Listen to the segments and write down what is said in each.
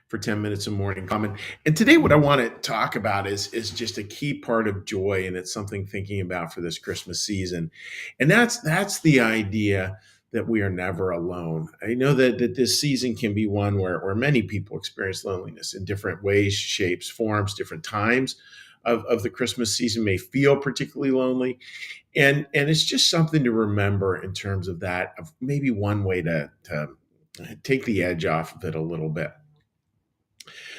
for 10 minutes of morning common. And today what I want to talk about is just a key part of joy, and it's something thinking about for this Christmas season. And that's the idea that we are never alone. I know that this season can be one where many people experience loneliness in different ways, shapes, forms, different times of the Christmas season may feel particularly lonely. And it's just something to remember in terms of that, of maybe one way to take the edge off of it a little bit.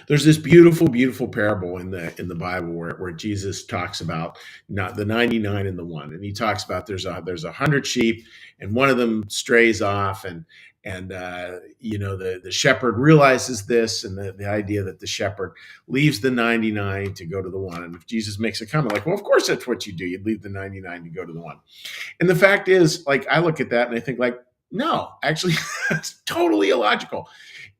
There's this beautiful parable in the Bible where Jesus talks about not the 99 and the one, and he talks about there's 100 sheep, and one of them strays off, and the shepherd realizes this, and the idea that the shepherd leaves the 99 to go to the one. And if Jesus makes a comment like, well, of course that's what you do, you'd leave the 99 to go to the one. And the fact is, like, I look at that and I think, like, no, actually, that's totally illogical.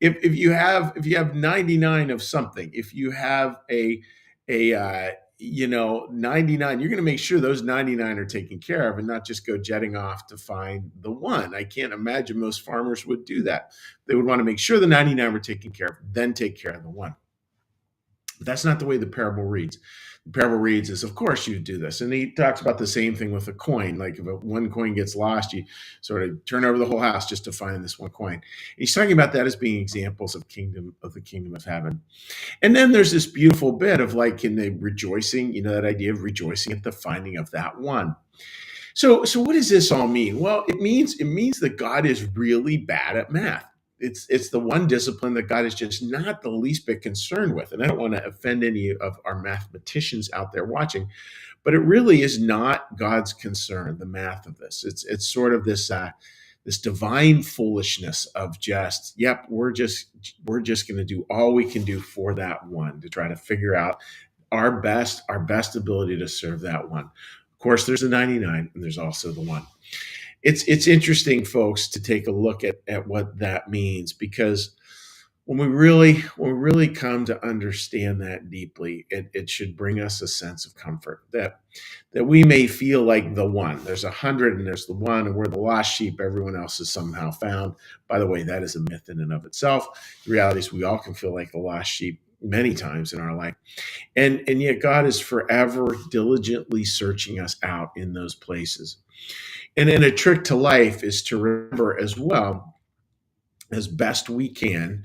If you have 99 of something, if you have a 99, you're going to make sure those 99 are taken care of and not just go jetting off to find the one. I can't imagine most farmers would do that. They would want to make sure the 99 were taken care of, then take care of the one. But that's not the way the parable reads. The parable reads is, of course you do this. And he talks about the same thing with a coin. Like if one coin gets lost, you sort of turn over the whole house just to find this one coin. And he's talking about that as being examples of the kingdom of heaven. And then there's this beautiful bit of like in the rejoicing, that idea of rejoicing at the finding of that one. So what does this all mean? Well, it means that God is really bad at math. It's the one discipline that God is just not the least bit concerned with. And I don't want to offend any of our mathematicians out there watching, but it really is not God's concern, the math of this. It's sort of this divine foolishness of just, yep, we're just going to do all we can do for that one to try to figure out our best ability to serve that one. Of course, there's a 99 and there's also the one. It's interesting, folks, to take a look at what that means, because when we really come to understand that deeply, it should bring us a sense of comfort that we may feel like the one. There's 100 and there's the one, and we're the lost sheep. Everyone else is somehow found. By the way, that is a myth in and of itself. The reality is we all can feel like the lost sheep many times in our life. And yet God is forever diligently searching us out in those places. And then a trick to life is to remember as well, as best we can,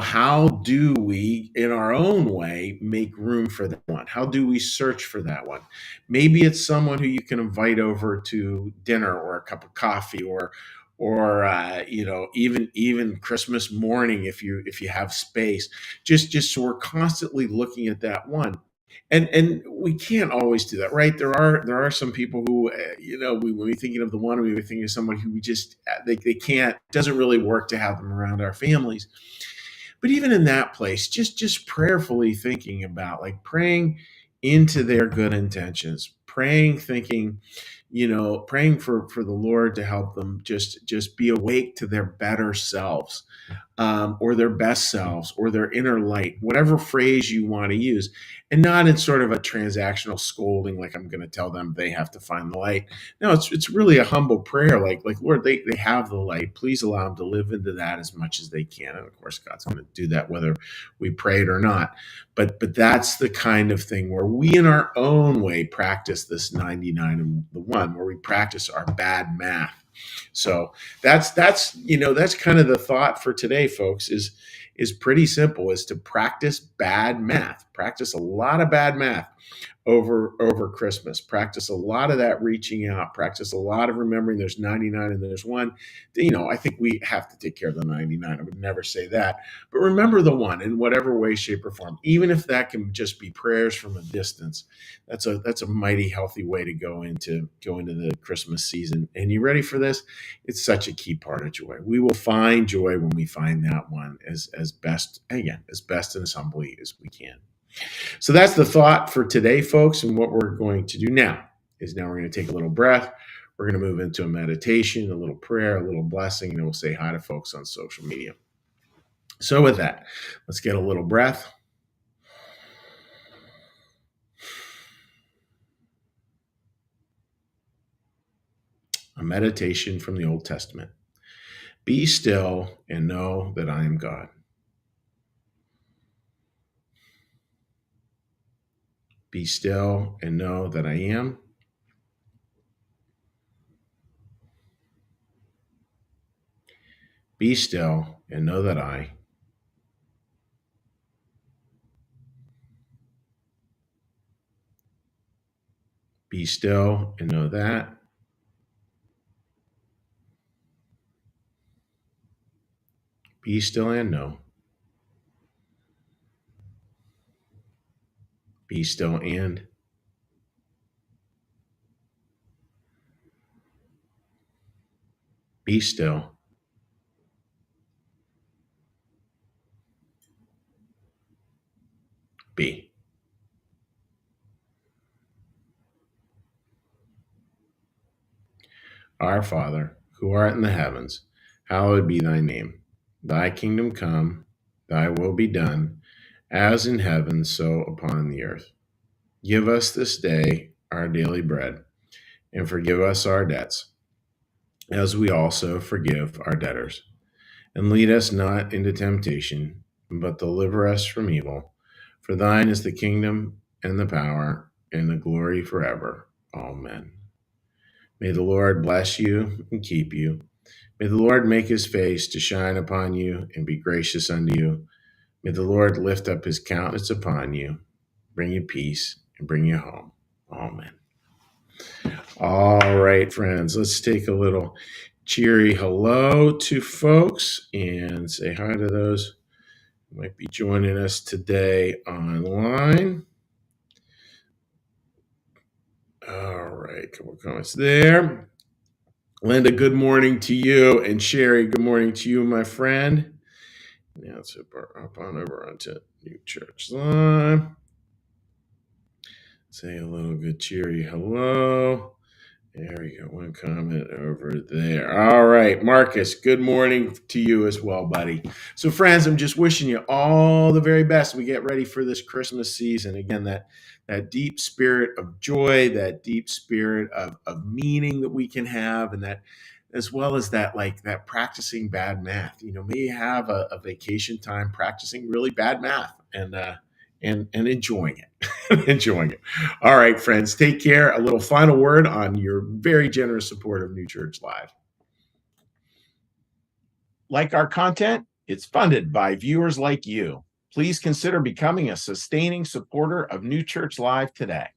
how do we, in our own way, make room for that one? How do we search for that one? Maybe it's someone who you can invite over to dinner or a cup of coffee, or even Christmas morning if you have space. Just so we're constantly looking at that one. And we can't always do that, right? There are some people who, when we're thinking of the one, we were thinking of someone who we just they can't. It doesn't really work to have them around our families. But even in that place, just prayerfully thinking about, like, praying into their good intentions, praying for the Lord to help them just be awake to their better selves, or their best selves, or their inner light, whatever phrase you want to use, and not in sort of a transactional scolding, like I'm going to tell them they have to find the light. No, it's really a humble prayer, like Lord, they have the light. Please allow them to live into that as much as they can. And of course, God's going to do that whether we pray it or not. But that's the kind of thing where we, in our own way, practice this 99 and the one, where we practice our bad math. So that's kind of the thought for today, folks, is pretty simple, is to practice bad math. Practice a lot of bad math over Christmas. Practice a lot of that reaching out. Practice a lot of remembering there's 99 and there's one. I think we have to take care of the 99. I would never say that. But remember the one in whatever way, shape, or form. Even if that can just be prayers from a distance, that's a mighty healthy way to go into the Christmas season. And you ready for this? It's such a key part of joy. We will find joy when we find that one as best and as humbly as we can. So that's the thought for today, folks. And what we're going to do now we're going to take a little breath. We're going to move into a meditation, a little prayer, a little blessing, and we'll say hi to folks on social media. So with that, let's get a little breath. A meditation from the Old Testament. Be still and know that I am God. Be still and know that I am. Be still and know that I. Be still and know that. Be still and know. Be still and. Be still. Be. Our Father, who art in the heavens, hallowed be thy name. Thy kingdom come, thy will be done, as in heaven, so upon the earth. Give us this day our daily bread, and forgive us our debts, as we also forgive our debtors. And lead us not into temptation, but deliver us from evil. For thine is the kingdom, and the power, and the glory forever. Amen. May the Lord bless you and keep you. May the Lord make his face to shine upon you and be gracious unto you. May the Lord lift up his countenance upon you, bring you peace, and bring you home. Amen. All right, friends, let's take a little cheery hello to folks and say hi to those who might be joining us today online. All right, a couple comments there. Linda, good morning to you. And Sherry, good morning to you, my friend. Now let's hop on over onto New Church Live. Say a little good cheery hello. There we go. One comment over there. All right, Marcus, good morning to you as well, buddy. So, friends, I'm just wishing you all the very best. We get ready for this Christmas season. Again, that deep spirit of joy, that deep spirit of meaning that we can have, and that as well as that practicing bad math. May you have a vacation time practicing really bad math and enjoying it. Enjoying it. All right, friends, take care. A little final word on your very generous support of New Church Live. Like our content? It's funded by viewers like you. Please consider becoming a sustaining supporter of New Church Live today.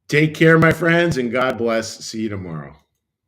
Take care, my friends, and God bless. See you tomorrow.